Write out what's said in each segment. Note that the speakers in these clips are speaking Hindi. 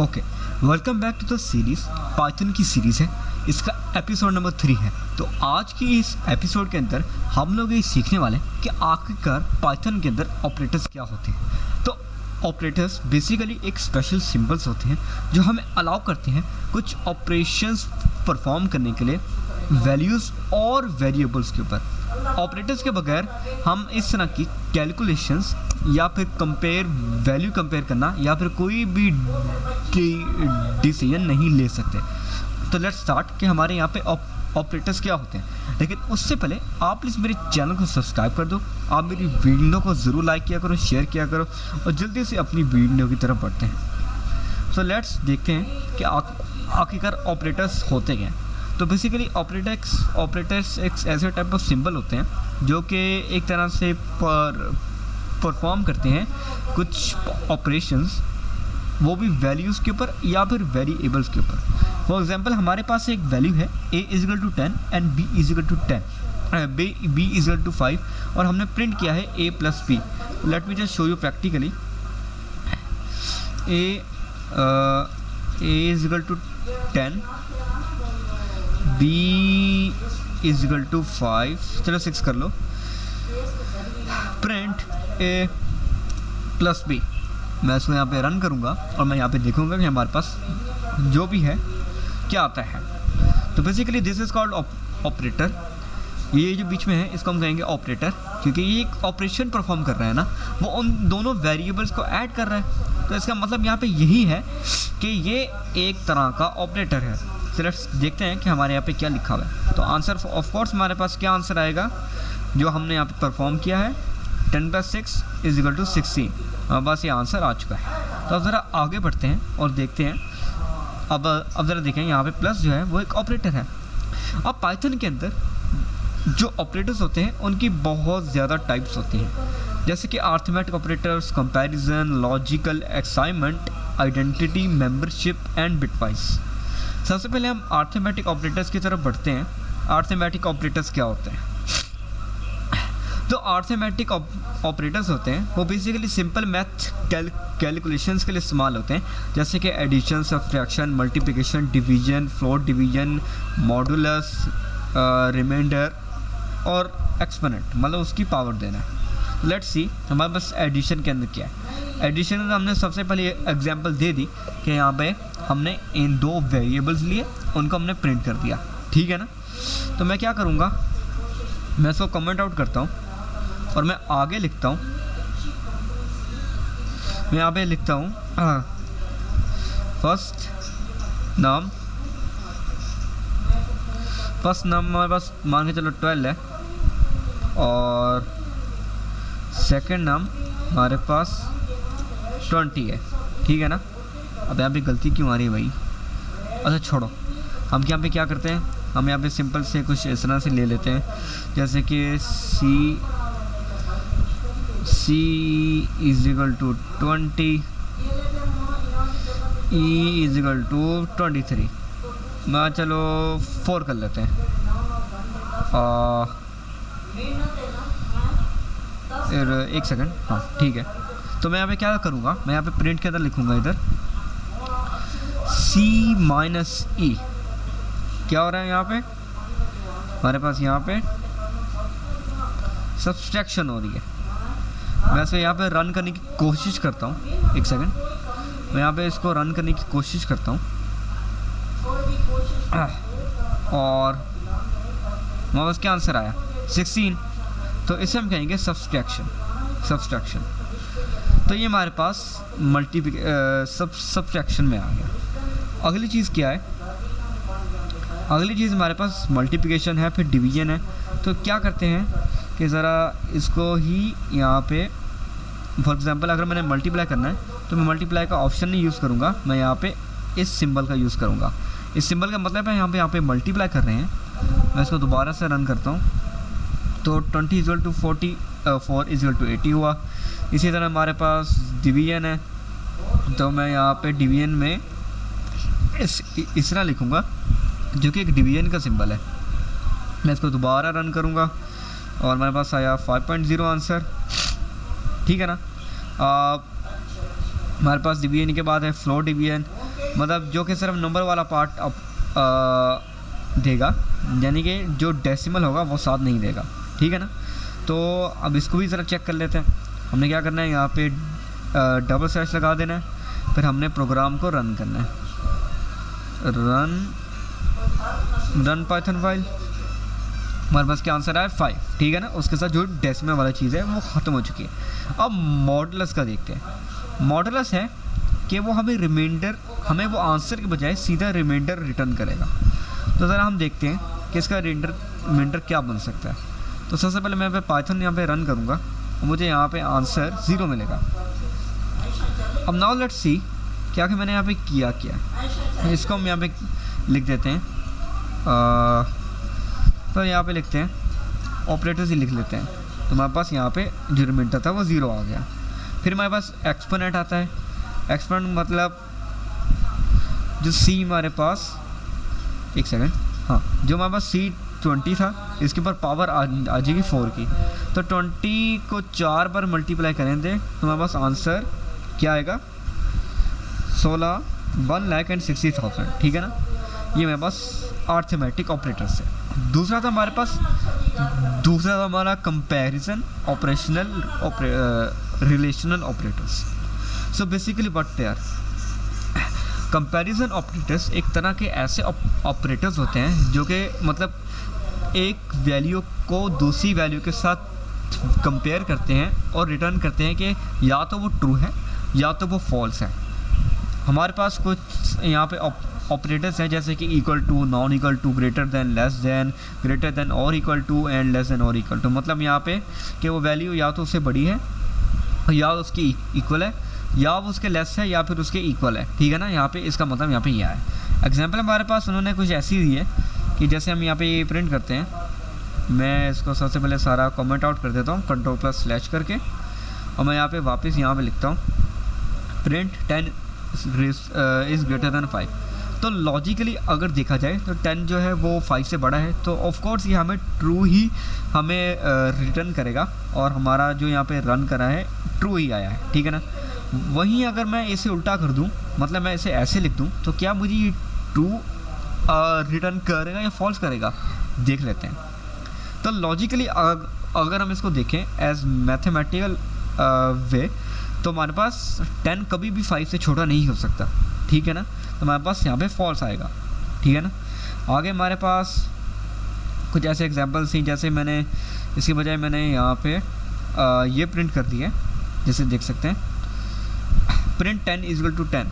Okay, welcome back to the series. Python की सीरीज़ है, इसका एपिसोड नंबर 3 है। तो आज की इस एपिसोड के अंदर हम लोग ये सीखने वाले हैं कि आखिरकार पाइथन के अंदर ऑपरेटर्स क्या होते हैं। तो ऑपरेटर्स बेसिकली एक स्पेशल सिंबल्स होते हैं जो हमें अलाउ करते हैं कुछ ऑपरेशंस परफॉर्म करने के लिए वैल्यूज़ और वेरिएबल्स के ऊपर। ऑपरेटर्स के बगैर हम इस तरह की कैलकुलेशंस या फिर वैल्यू कंपेयर करना या फिर कोई भी डिसीजन नहीं ले सकते। तो लेट्स स्टार्ट कि हमारे यहाँ पे ऑपरेटर्स क्या होते हैं। लेकिन उससे पहले आप प्लीज़ मेरे चैनल को सब्सक्राइब कर दो, आप मेरी वीडियो को ज़रूर लाइक किया करो, शेयर किया करो और जल्दी से अपनी वीडियो की तरफ बढ़ते हैं। सो लेट्स देखते हैं कि आखिरकार ऑपरेटर्स होते क्या हैं। तो बेसिकली ऑपरेटर्स एक ऐसे टाइप ऑफ सिंबल होते हैं जो कि एक तरह से परफॉर्म करते हैं कुछ ऑपरेशंस, वो भी वैल्यूज़ के ऊपर या फिर वेरिएबल्स के ऊपर। फॉर एग्जांपल हमारे पास एक वैल्यू है a = 10 एंड b = 10, b = 5 और हमने प्रिंट किया है a + b। Let me just show you practically. a = 10, b = 5, चलो 6 कर लो, प्रिंट a + b। मैं इसको यहाँ पे रन करूँगा और मैं यहाँ पे देखूँगा कि हमारे पास जो भी है क्या आता है। तो basically this is called operator. ये जो बीच में है इसको हम कहेंगे ऑपरेटर, क्योंकि ये एक ऑपरेशन परफॉर्म कर रहा है ना, वो उन दोनों वेरिएबल्स को ऐड कर रहा है। तो इसका मतलब यहाँ पे यही है कि ये एक तरह का ऑपरेटर है। तो लेट्स देखते हैं कि हमारे यहाँ पे क्या लिखा हुआ है। तो आंसर ऑफ कोर्स हमारे पास क्या आंसर आएगा जो हमने यहाँ पे परफॉर्म किया है, 10 + 6 = 16। बस ये आंसर आ चुका है। तो अब ज़रा आगे बढ़ते हैं और देखते हैं। अब ज़रा देखें, यहाँ पे प्लस जो है वो एक ऑपरेटर है। अब पाइथन के अंदर जो ऑपरेटर्स होते हैं उनकी बहुत ज़्यादा टाइप्स होती हैं, जैसे कि arithmetic operators, comparison, logical, assignment, identity, membership and bitwise. सबसे पहले हम अरिथमेटिक ऑपरेटर्स की तरफ बढ़ते हैं। अरिथमेटिक ऑपरेटर्स क्या होते हैं? तो अरिथमेटिक ऑपरेटर्स होते हैं वो बेसिकली सिंपल मैथ कैलकुलेशंस के लिए इस्तेमाल होते हैं, जैसे कि addition, subtraction, multiplication, division, float division, modulus, remainder और एक्सपोनेंट, मतलब उसकी पावर देना। लेट्स सी हमारे पास एडिशन के अंदर क्या है। एडिशन में हमने सबसे पहले एग्जांपल दे दी कि यहाँ पे हमने इन दो वेरिएबल्स लिए, उनको हमने प्रिंट कर दिया, ठीक है ना। तो मैं क्या करूँगा, मैं इसको कमेंट आउट करता हूँ और मैं आगे लिखता हूँ। मैं यहाँ पे लिखता हूँ फर्स्ट नाम हमारे पास मान के चलो 12 है और सेकंड नाम हमारे पास 20 है, ठीक है ना। अब यहाँ पे गलती क्यों आ रही है भाई? अच्छा छोड़ो, हम यहाँ पे क्या करते हैं, हम यहाँ पे सिंपल से कुछ इस तरह से ले लेते हैं, जैसे कि c = 20, e = 23। मैं चलो 4 कर लेते हैं। एक सेकंड, हाँ ठीक है। तो मैं यहाँ पे क्या करूँगा, मैं यहाँ पे प्रिंट के अंदर लिखूँगा इधर c - e। क्या हो रहा है यहाँ पे, हमारे पास यहाँ पे सब्सट्रैक्शन हो रही है। मैं इसे यहाँ पे रन करने की कोशिश करता हूँ, एक सेकंड, मैं यहाँ पे इसको रन करने की कोशिश करता हूँ और हमारे पास क्या आंसर आया, 16। तो इसे हम कहेंगे सब्सट्रैक्शन। तो ये हमारे पास सब्सट्रैक्शन में आ गया। अगली चीज़ क्या है, अगली चीज़ हमारे पास मल्टीप्लिकेशन है, फिर डिवीजन है। तो क्या करते हैं कि ज़रा इसको ही यहाँ पे फॉर एग्जांपल अगर मैंने मल्टीप्लाई करना है तो मैं मल्टीप्लाई का ऑप्शन नहीं यूज़ करूँगा, मैं यहाँ पे इस सिंबल का यूज़ करूँगा। इस सिंबल का मतलब है यहाँ पे मल्टीप्लाई कर रहे हैं। मैं इसको दोबारा से रन करता हूँ तो 20 = 40, 4 = 80 हुआ। इसी तरह हमारे पास डिवीजन है, तो मैं यहाँ पे डिवीजन में इस तरह लिखूँगा जो कि एक डिवीजन का सिंबल है। मैं इसको दोबारा रन करूँगा और हमारे पास आया 5.0 आंसर, ठीक है ना। हमारे पास डिवीजन के बाद है फ्लोट डिवीजन। मतलब जो कि सिर्फ नंबर वाला पार्ट देगा, यानी कि जो डेसिमल होगा वो साथ नहीं देगा, ठीक है ना। तो अब इसको भी ज़रा चेक कर लेते हैं। हमने क्या करना है, यहाँ पे डबल स्लैश लगा देना है, फिर हमने प्रोग्राम को रन करना है, रन पाइथन फाइल। हमारे पास क्या आंसर आया 5, ठीक है ना। उसके साथ जो डेसिमल वाला चीज़ है वो ख़त्म हो चुकी है। अब मॉडुलस का देखते हैं। मॉडुलस है कि वो हमें रिमाइंडर, हमें वो आंसर के बजाय सीधा रिमाइंडर रिटर्न करेगा। तो ज़रा हम देखते हैं कि इसका रिमाइंडर क्या बन सकता है। तो सबसे पहले मैं पाइथन यहाँ पे रन करूँगा और मुझे यहाँ पे आंसर 0 मिलेगा। अब नाउ लेट्स सी क्या कि मैंने यहाँ पे किया क्या। इसको हम यहाँ पे लिख देते हैं, तो यहाँ पे लिखते हैं ऑपरेटर्स ही लिख लेते हैं। तो हमारे पास यहाँ पे जो रिमाइंडर था वो 0 आ गया। फिर हमारे पास एक्सपोनेंट आता है। एक्सपोनेंट मतलब जो सी हमारे पास, एक सेकंड, हाँ, जो हमारे पास C20 था, इसके ऊपर पावर आ जाएगी 4 की। तो 20 को 4 बार मल्टीप्लाई करेंगे तो हमारे पास आंसर क्या आएगा, 1,60,000, ठीक है ना। ये मेरे पास अर्थमेटिक ऑपरेटर्स है। दूसरा था हमारा comparison operational relational operators. So basically what they are, comparison operators एक तरह के ऐसे ऑपरेटर्स होते हैं जो कि मतलब एक वैल्यू को दूसरी वैल्यू के साथ कंपेयर करते हैं और रिटर्न करते हैं कि या तो वो ट्रू है या तो वो फॉल्स है। हमारे पास कुछ यहाँ पे ऑपरेटर्स हैं जैसे कि equal to, non equal to, greater than, less than, greater than और equal to, and less than और इक्वल टू। मतलब यहाँ पे कि वो वैल्यू या तो उससे बड़ी है या उसकी इक्वल है या वो उसके लेस है या फिर उसके इक्वल है, ठीक है ना। यहाँ पे इसका मतलब यहाँ पे यह है। एग्जांपल हमारे पास उन्होंने कुछ ऐसी दी है कि जैसे हम यहाँ पे ये प्रिंट करते हैं। मैं इसको सबसे पहले सारा कमेंट आउट कर देता हूँ Ctrl+/ करके, और मैं यहाँ पे वापस यहाँ पे लिखता हूँ प्रिंट 10 इज़ ग्रेटर देन 5। तो लॉजिकली अगर देखा जाए तो 10 जो है वो 5 से बड़ा है, तो ऑफ कोर्स ये हमें ट्रू ही हमें रिटर्न करेगा और हमारा जो यहाँ पे रन करा है ट्रू ही आया है, ठीक है ना। वहीं अगर मैं इसे उल्टा कर दूं, मतलब मैं इसे ऐसे लिख दूं, तो क्या मुझे ये ट्रू रिटर्न करेगा या फॉल्स करेगा, देख लेते हैं। तो लॉजिकली अगर हम इसको देखें एज मैथमेटिकल वे, तो हमारे पास 10 कभी भी 5 से छोटा नहीं हो सकता, ठीक है ना। तो हमारे पास यहाँ पे फॉल्स आएगा, ठीक है ना। आगे हमारे पास कुछ ऐसे एग्जांपल्स थी, जैसे मैंने इसके बजाय मैंने यहाँ पे ये प्रिंट कर दिया है, जैसे देख सकते हैं प्रिंट 10 इज इक्वल टू 10।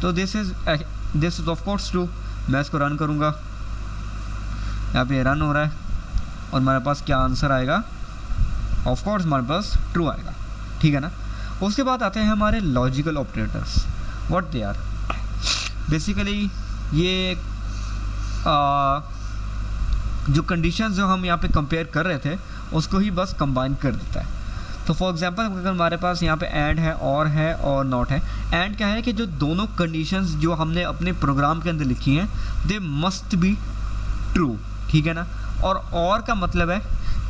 तो this is of course true. मैं इसको रन करूँगा, यहाँ पे रन हो रहा है और हमारे पास क्या आंसर आएगा, ऑफ कोर्स हमारे पास ट्रू आएगा, ठीक है ना। उसके बाद आते हैं हमारे logical operators. What they are, basically ये जो कंडीशंस जो हम यहाँ पे कंपेयर कर रहे थे उसको ही बस कंबाइन कर देता है। तो फॉर एग्जांपल अगर हमारे पास यहाँ पे एंड है और नॉट है। एंड क्या है कि जो दोनों कंडीशंस जो हमने अपने प्रोग्राम के अंदर लिखी हैं दे मस्ट बी ट्रू, ठीक है ना। और का मतलब है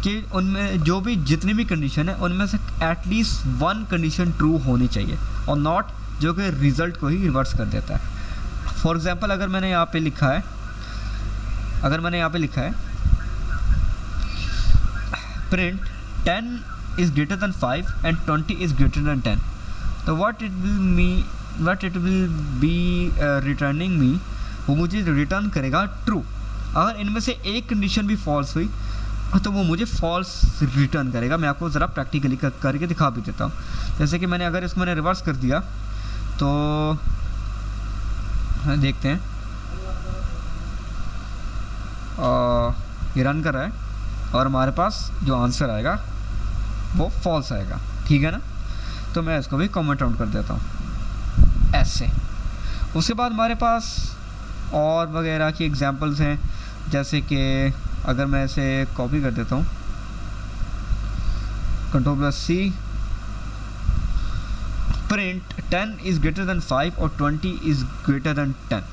कि उनमें जो भी जितनी भी कंडीशन है उनमें से एटलीस्ट 1 कंडीशन ट्रू होनी चाहिए, और नॉट जो कि रिज़ल्ट को ही रिवर्स कर देता है। फॉर एग्जांपल अगर मैंने यहाँ पे लिखा है print 10 is greater than 5 and 20 is greater than 10, तो what it will be returning me, वो मुझे रिटर्न करेगा ट्रू। अगर इनमें से एक कंडीशन भी फॉल्स हुई तो वो मुझे फॉल्स रिटर्न करेगा। मैं आपको ज़रा प्रैक्टिकली करके दिखा भी देता हूँ। जैसे कि मैंने अगर इसको मैंने रिवर्स कर दिया तो देखते हैं ये रन कर रहा है और हमारे पास जो आंसर आएगा वो फॉल्स आएगा, ठीक है ना। तो मैं इसको भी कमेंट आउट कर देता हूँ ऐसे। उसके बाद हमारे पास और वगैरह की एग्जांपल्स हैं, जैसे कि अगर मैं इसे कॉपी कर देता हूँ Ctrl+C, print 10 is greater than 5 और 20 इज़ ग्रेटर देन 10।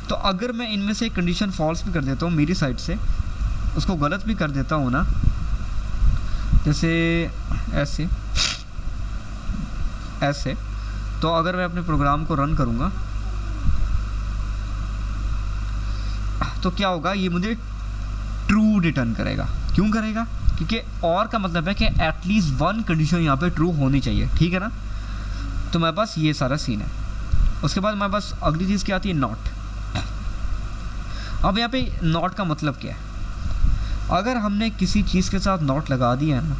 तो अगर मैं इनमें से कंडीशन फॉल्स भी कर देता हूँ मेरी साइड से, उसको गलत भी कर देता हूँ ना, जैसे ऐसे, तो अगर मैं अपने प्रोग्राम को रन करूँगा तो क्या होगा, ये मुझे ट्रू रिटर्न करेगा। क्यों करेगा? क्योंकि और का मतलब है कि एटलीस्ट वन कंडीशन यहाँ पे ट्रू होनी चाहिए, ठीक है ना। तो मेरे पास ये सारा सीन है। उसके बाद मेरे पास अगली चीज़ क्या आती है, नॉट। अब यहाँ पे नॉट का मतलब क्या है? अगर हमने किसी चीज़ के साथ नॉट लगा दिया है ना,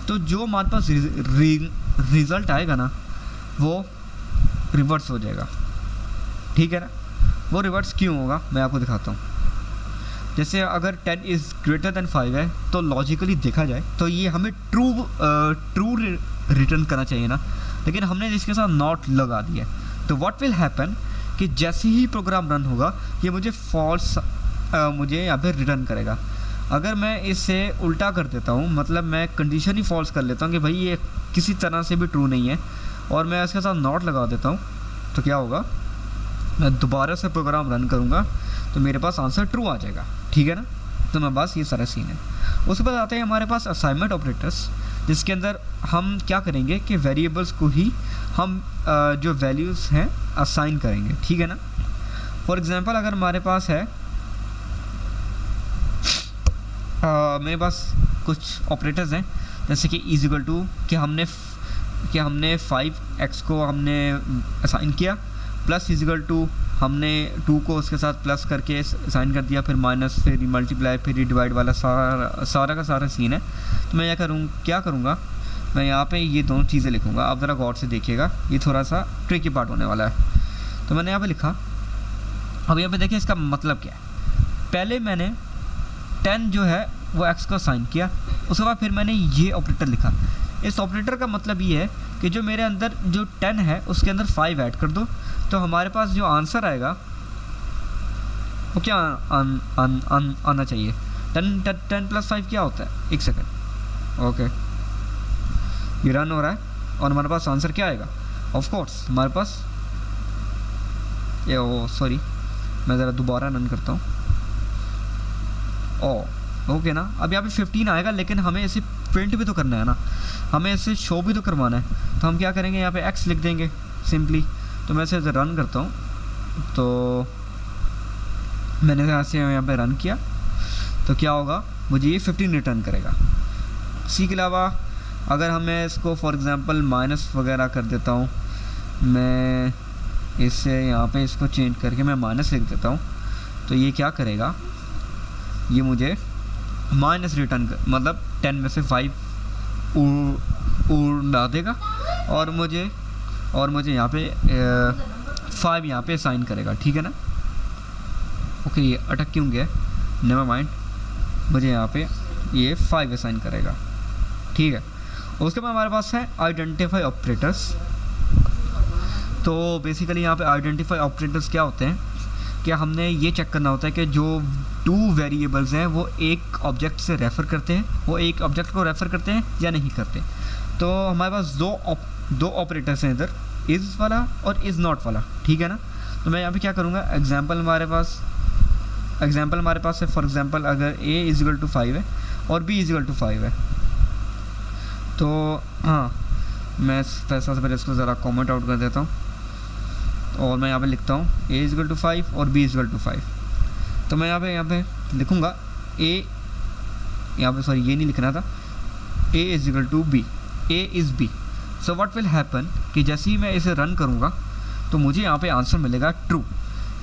तो जो हमारे पास रिजल्ट आएगा ना, वो रिवर्स हो जाएगा, ठीक है ना। वो रिवर्स क्यों होगा, मैं आपको दिखाता हूँ। जैसे अगर 10 इज़ ग्रेटर देन 5 है, तो लॉजिकली देखा जाए तो ये हमें ट्रू रिटर्न करना चाहिए ना, लेकिन हमने इसके साथ नॉट लगा दिया। तो व्हाट विल हैपन कि जैसे ही प्रोग्राम रन होगा, ये मुझे फॉल्स मुझे यहाँ पे रिटर्न करेगा। अगर मैं इसे उल्टा कर देता हूँ, मतलब मैं कंडीशन ही फॉल्स कर लेता हूँ कि भाई ये किसी तरह से भी ट्रू नहीं है, और मैं इसके साथ नॉट लगा देता हूँ, तो क्या होगा, मैं दोबारा से प्रोग्राम रन करूँगा तो मेरे पास आंसर ट्रू आ जाएगा, ठीक है ना। तो मेरे पास ये सारा सीन है। उसके बाद आते हैं हमारे पास असाइनमेंट ऑपरेटर्स, जिसके अंदर हम क्या करेंगे कि वेरिएबल्स को ही हम जो वैल्यूज़ हैं असाइन करेंगे, ठीक है ना। फॉर एग्जांपल अगर हमारे पास है मेरे पास कुछ ऑपरेटर्स हैं, जैसे कि इज इक्वल टू कि हमने 5x को हमने असाइन किया, प्लस इज इक्वल टू हमने 2 को उसके साथ प्लस करके असाइन कर दिया, फिर माइनस, फिर मल्टीप्लाई, फिर डिवाइड वाला सारा का सारा सीन है। तो मैं क्या करूँगा, मैं यहाँ पे ये दोनों चीज़ें लिखूँगा। आप ज़रा गौर से देखिएगा, ये थोड़ा सा ट्रिकी पार्ट होने वाला है। तो मैंने यहाँ पे लिखा। अब यहाँ पे देखिए इसका मतलब क्या है। पहले मैंने 10 जो है वो x को असाइन किया, उसके बाद फिर मैंने ये ऑपरेटर लिखा। इस ऑपरेटर का मतलब ये है कि जो मेरे अंदर जो 10 है उसके अंदर 5 ऐड कर दो, तो हमारे पास जो आंसर आएगा वो क्या आना चाहिए। 10 प्लस 5 क्या होता है, 1 सेकेंड, ओके, ये रन हो रहा है और हमारे पास आंसर क्या आएगा। ऑफ कोर्स हमारे पास ये सॉरी, मैं ज़रा दोबारा रन करता हूँ। ओके ना, अब यहाँ पे 15 आएगा, लेकिन हमें इसे प्रिंट भी तो करना है ना, हमें इसे शो भी तो करवाना है। तो हम क्या करेंगे, यहाँ पे x लिख देंगे सिंपली। तो मैं इसे रन करता हूँ, तो मैंने यहाँ पे रन किया, तो क्या होगा, मुझे ये 15 रिटर्न करेगा। इसी के अलावा अगर हमें इसको फॉर एग्ज़ाम्पल माइनस वगैरह कर देता हूँ, मैं इससे यहाँ पे इसको चेंज करके मैं माइनस लिख देता हूँ, तो ये क्या करेगा, ये मुझे माइनस रिटर्न कर, मतलब 10 में से 5 उड़ा देगा, और मुझे यहाँ पे 5 यहाँ पे साइन करेगा, ठीक है ना। ओके, ये अटक क्यों गया, नेवर माइंड, मुझे यहाँ पे ये 5 असाइन करेगा, ठीक है। उसके बाद हमारे पास है आइडेंटिफाई ऑपरेटर्स। तो बेसिकली यहाँ पे आइडेंटिफाई ऑपरेटर्स क्या होते हैं कि हमने ये चेक करना होता है कि जो 2 वेरिएबल्स हैं वो एक ऑब्जेक्ट से रेफ़र करते हैं, वो एक ऑब्जेक्ट को रेफ़र करते हैं या नहीं करते। तो हमारे पास दो ऑपरेटर्स हैं इधर, इज़ वाला और इज़ नॉट वाला, ठीक है ना। तो मैं यहाँ पे क्या करूँगा, एग्जांपल हमारे पास है, फॉर एग्जांपल अगर a इज इक्वल टू 5 है और b इज इक्वल टू 5 है, तो हाँ, मैं पैसा से पहले इसको ज़रा कॉमेंट आउट कर देता हूँ, और मैं यहाँ पे लिखता हूँ a इज इक्वल टू 5 और b इज इक्वल टू 5। तो मैं यहाँ पे लिखूँगा यहाँ पे सॉरी ये नहीं लिखना था, a is equal to b, a is b। So what will happen कि जैसे ही मैं इसे रन करूँगा तो मुझे यहाँ पे आंसर मिलेगा ट्रू,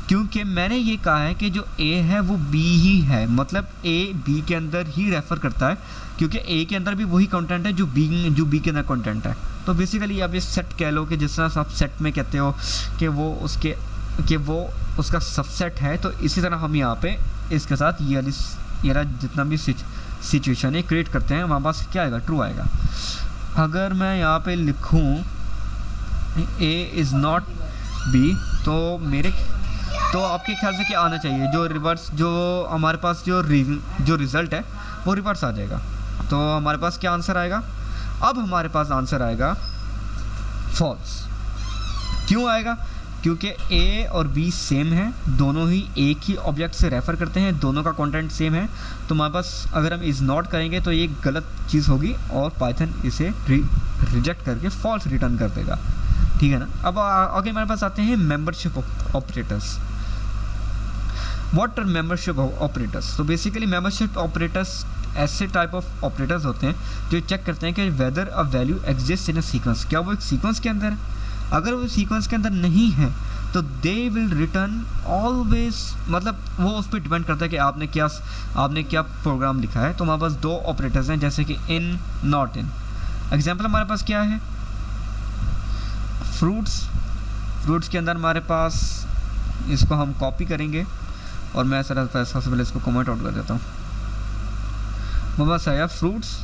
क्योंकि मैंने ये कहा है कि जो a है वो b ही है, मतलब a b के अंदर ही रेफ़र करता है, क्योंकि a के अंदर भी वही कंटेंट है जो b के अंदर कंटेंट है। तो बेसिकली आप ये सेट कह लो कि जिस तरह आप सेट में कहते हो कि वो उसका सबसेट है, तो इसी तरह हम यहाँ पे इसके साथ ये जितना भी सिचुएशन है क्रिएट करते हैं, हमारे पास क्या आएगा, ट्रू आएगा। अगर मैं यहाँ पे लिखूँ a इज़ नॉट b, तो आपके ख्याल से क्या आना चाहिए, जो हमारे पास जो रिज़ल्ट है वो रिवर्स आ जाएगा। तो हमारे पास क्या आंसर आएगा, अब हमारे पास आंसर आएगा फॉल्स। क्यों आएगा, क्योंकि a और b सेम है, दोनों ही एक ही ऑब्जेक्ट से रेफ़र करते हैं, दोनों का कंटेंट सेम है। तो हमारे पास अगर हम इज़ नॉट करेंगे तो ये गलत चीज़ होगी और पाइथन इसे रिजेक्ट करके फॉल्स रिटर्न कर देगा, ठीक है ना। अब आगे हमारे पास आते हैं membership operators. What are membership operators? तो बेसिकली मेंबरशिप ऑपरेटर्स ऐसे टाइप ऑफ ऑपरेटर्स होते हैं जो चेक करते हैं कि whether a value exist in a sequence, क्या वो एक सीक्वेंस के अंदर है। अगर वो सीक्वेंस के अंदर नहीं है तो दे विल रिटर्न ऑलवेज, मतलब वो उस पर डिपेंड करता है कि आपने क्या प्रोग्राम लिखा है। तो हमारे पास दो ऑपरेटर्स हैं जैसे कि इन, नॉट इन। एग्जाम्पल हमारे पास क्या है, फ्रूट्स के अंदर हमारे पास, इसको हम कॉपी करेंगे और मैं सबसे पहले इसको कमेंट आउट कर देता हूँ। हमारे पास आया फ्रूट्स,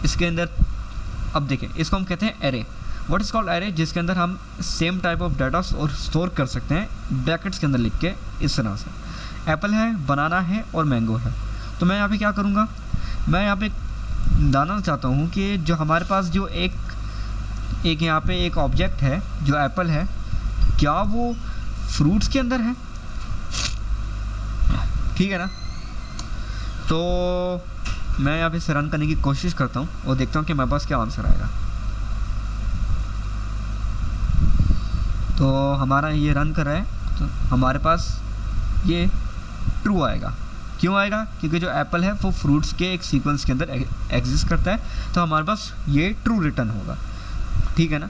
इसके अंदर अब देखें इसको हम कहते हैं array. What is called array? जिसके अंदर हम सेम टाइप ऑफ डाटा और स्टोर कर सकते हैं ब्रैकेट्स के अंदर लिख के इस तरह से। एप्पल है, बनाना है और मैंगो है। तो मैं यहाँ पे क्या करूँगा, मैं यहाँ पे जानना चाहता हूँ कि जो हमारे पास जो एक यहाँ पे एक ऑब्जेक्ट है जो एप्पल है, क्या वो फ्रूट्स के अंदर है? ठीक है ना। तो मैं यहाँ पे इसे रन करने की कोशिश करता हूँ और देखता हूँ कि मेरे पास क्या आंसर आएगा। तो हमारा ये रन कर रहा है तो हमारे पास ये ट्रू आएगा। क्यों आएगा? क्योंकि जो एप्पल है वो फ्रूट्स के एक सीक्वेंस के अंदर एग्जिस्ट करता है, तो हमारे पास ये ट्रू रिटर्न होगा। ठीक है ना।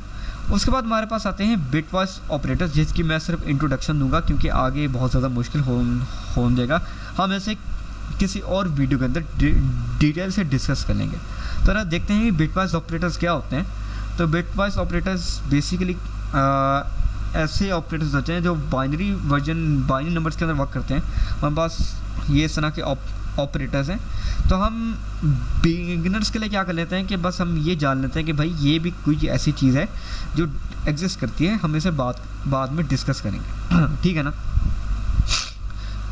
उसके बाद हमारे पास आते हैं बिटवाइज ऑपरेटर्स, जिसकी मैं सिर्फ इंट्रोडक्शन दूंगा क्योंकि आगे बहुत ज़्यादा मुश्किल हो जाएगा। हम ऐसे किसी और वीडियो के अंदर डिटेल से डिस्कस कर लेंगे। तो अगर देखते हैं बिटवाइज ऑपरेटर्स क्या होते हैं, तो बिटवाइज ऑपरेटर्स बेसिकली ऐसे ऑपरेटर्स होते हैं जो बाइनरी नंबर्स के अंदर वर्क करते हैं। हमारे पास ये इस तरह के ऑपरेटर्स हैं। तो हम बिगिनर्स के लिए क्या कर लेते हैं कि बस हम ये जान लेते हैं कि भाई ये भी कोई ऐसी चीज़ है जो एग्जिस्ट करती है, हम इसे बाद में डिस्कस करेंगे। ठीक है ना।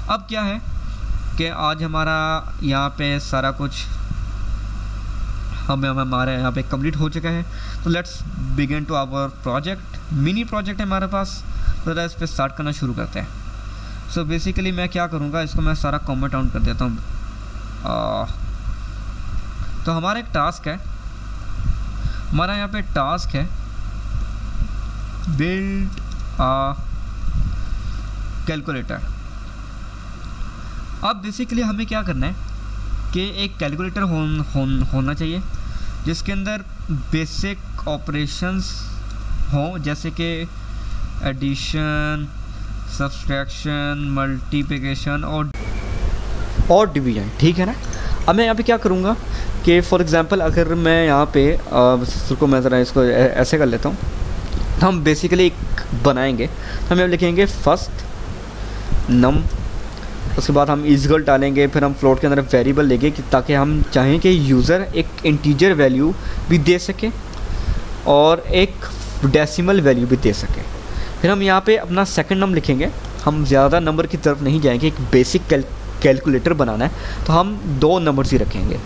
अब क्या है कि आज हमारा यहाँ पे सारा कुछ हमारे यहाँ पे कंप्लीट हो चुका है। तो let's begin to our project. Mini project है हमारे पास, तो इस पर स्टार्ट करना शुरू करते हैं। सो बेसिकली मैं क्या करूँगा, इसको मैं सारा कमेंट आउट कर देता हूँ। तो हमारा एक टास्क है, हमारा यहाँ पे टास्क है बिल्ड अ कैलकुलेटर। अब बेसिकली हमें क्या करना है कि एक कैलकुलेटर होना चाहिए जिसके अंदर बेसिक ऑपरेशंस हों, जैसे कि एडिशन, सब्सट्रैक्शन, मल्टीप्लिकेशन और डिवीजन। ठीक है ना। अब मैं यहाँ पे क्या करूँगा कि फॉर एग्जांपल अगर मैं यहाँ पे इसको मैं ज़रा इसको ऐसे कर लेता हूँ, तो हम बेसिकली एक बनाएंगे। तो हम यहाँ लिखेंगे फर्स्ट नम, उसके बाद हम इजगल डालेंगे, फिर हम फ्लोट के अंदर वेरिएबल लेंगे कि ताकि हम चाहें कि यूज़र एक इंटीजर वैल्यू भी दे सके और एक डेसिमल वैल्यू भी दे सके। फिर हम यहाँ पे अपना सेकंड नंबर लिखेंगे। हम ज़्यादा नंबर की तरफ नहीं जाएंगे, एक बेसिक कैलकुलेटर बनाना है तो हम 2 नंबर्स ही रखेंगे।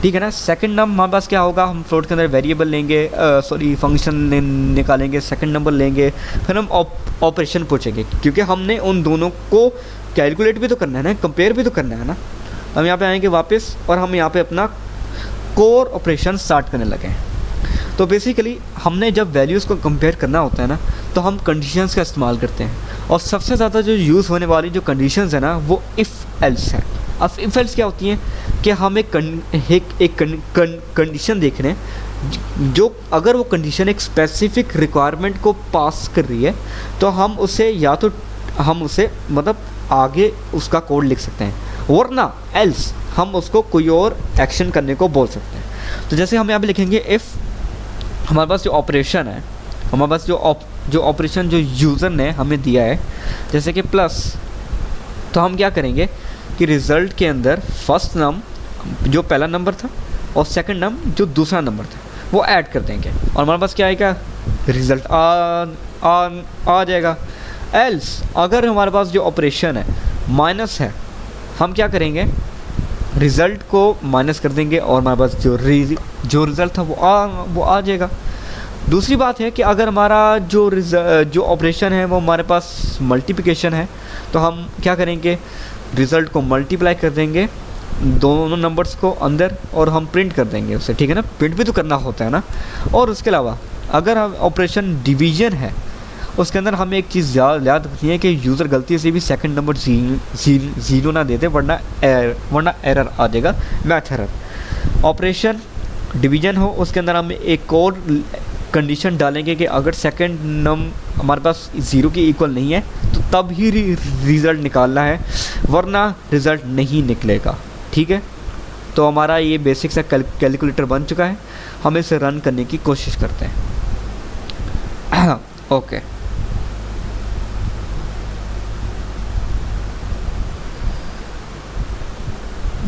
ठीक है ना। सेकंड नंबर हमारे पास क्या होगा, हम फ्लोट के अंदर वेरिएबल लेंगे, फंक्शन निकालेंगे, सेकंड नंबर लेंगे, फिर हम ऑपरेशन पूछेंगे क्योंकि हमने उन दोनों को कैलकुलेट भी तो करना है ना, कंपेयर भी तो करना है ना। हम यहाँ पे आएंगे वापस और हम यहाँ पे अपना कोर ऑपरेशन स्टार्ट करने लगे। तो बेसिकली हमने जब वैल्यूज़ को कंपेयर करना होता है ना, तो हम कंडीशंस का इस्तेमाल करते हैं और सबसे ज़्यादा जो यूज़ होने वाली जो कंडीशंस है ना वो इफ़ एल्स है। अब इफ़ एल्स क्या होती हैं कि हम एक कंडीशन देख रहे हैं जो अगर वो कंडीशन एक स्पेसिफिक रिक्वायरमेंट को पास कर रही है तो हम उसे या तो हम उसे मतलब आगे उसका कोड लिख सकते हैं, वरना एल्स हम उसको कोई और एक्शन करने को बोल सकते हैं। तो जैसे हम यहाँ पे लिखेंगे इफ़ हमारे पास जो ऑपरेशन है, हमारे पास जो ऑपरेशन जो यूज़र ने हमें दिया है जैसे कि प्लस, तो हम क्या करेंगे कि रिज़ल्ट के अंदर फर्स्ट नम जो पहला नंबर था और सेकंड नम जो दूसरा नंबर था वो ऐड कर देंगे और हमारे पास क्या आएगा, रिज़ल्ट आ जाएगा। एल्स अगर हमारे पास जो ऑपरेशन है माइनस है, हम क्या करेंगे, रिज़ल्ट को माइनस कर देंगे और हमारे पास जो रिज़ल्ट था वो आ जाएगा। दूसरी बात है कि अगर हमारा जो ऑपरेशन है वो हमारे पास मल्टीप्लिकेशन है, तो हम क्या करेंगे, रिज़ल्ट को मल्टीप्लाई कर देंगे दोनों नंबर्स को अंदर और हम प्रिंट कर देंगे उसे। ठीक है ना, प्रिंट भी तो करना होता है ना। और उसके अलावा अगर हम ऑपरेशन डिवीज़न है उसके अंदर हमें एक चीज़ याद रखनी है कि यूज़र गलती से भी सेकंड नंबर ज़ीरो ना दे दे, वरना एरर आ जाएगा, मैथ एरर। ऑपरेशन डिवीजन हो, उसके अंदर हम एक और कंडीशन डालेंगे कि अगर सेकंड नंबर हमारे पास ज़ीरो के इक्वल नहीं है तो तब ही रिज़ल्ट निकालना है, वरना रिज़ल्ट नहीं निकलेगा। ठीक है, तो हमारा ये बेसिक सा कैलकुलेटर बन चुका है, हम इसे रन करने की कोशिश करते हैं। ओके,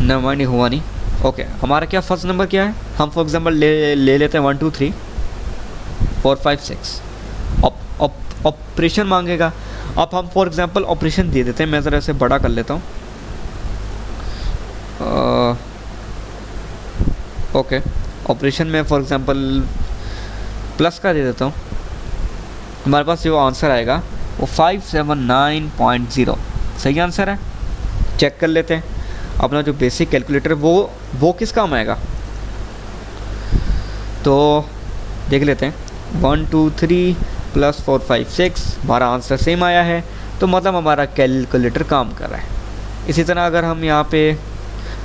न माइंड, हुआ नहीं। ओके, हमारा क्या फर्स्ट नंबर क्या है, हम फॉर एग्जांपल ले लेते हैं 1 2 3 4 5 6। ऑपरेशन मांगेगा, अब हम फॉर एग्जांपल ऑपरेशन दे देते हैं। मैं ज़रा इसे बड़ा कर लेता हूँ। ओके, ऑपरेशन में फॉर एग्जांपल प्लस का दे देता हूँ। हमारे पास जो आंसर आएगा वो 579.0 सही आंसर है। चेक कर लेते हैं अपना जो बेसिक कैलकुलेटर वो किस काम आएगा, तो देख लेते हैं। 1 2 3 + 4 5 6, हमारा आंसर सेम आया है, तो मतलब हमारा कैलकुलेटर काम कर रहा है। इसी तरह अगर हम यहाँ पे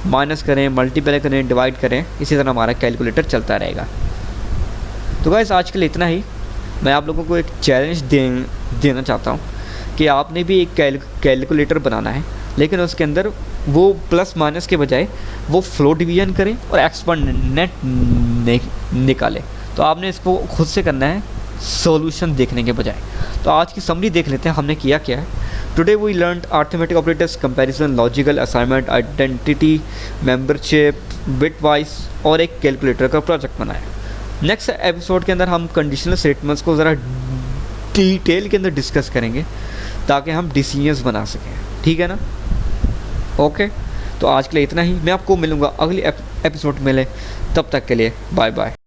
माइनस करें, मल्टीप्लाई करें, डिवाइड करें, इसी तरह हमारा कैलकुलेटर चलता रहेगा। तो गाइस आज के लिए इतना ही। मैं आप लोगों को एक चैलेंज देना चाहता हूँ कि आपने भी एक कैलकुलेटर बनाना है, लेकिन उसके अंदर वो प्लस माइनस के बजाय वो फ्लो डिवीजन करें और एक्सपोनेंट निकालें। तो आपने इसको खुद से करना है, सॉल्यूशन देखने के बजाय। तो आज की समरी देख लेते हैं हमने किया क्या है। Today we learned arithmetic operators, comparison, logical, assignment, identity, membership, bitwise और एक कैलकुलेटर का प्रोजेक्ट बनाया। नेक्स्ट एपिसोड के अंदर हम कंडीशनल स्टेटमेंट्स को ज़रा डिटेल के अंदर डिस्कस करेंगे ताकि हम डिसीजंस बना सकें। ठीक है ना? ओके, तो आज के लिए इतना ही। मैं आपको मिलूँगा अगली एपिसोड में, तब तक के लिए बाय बाय।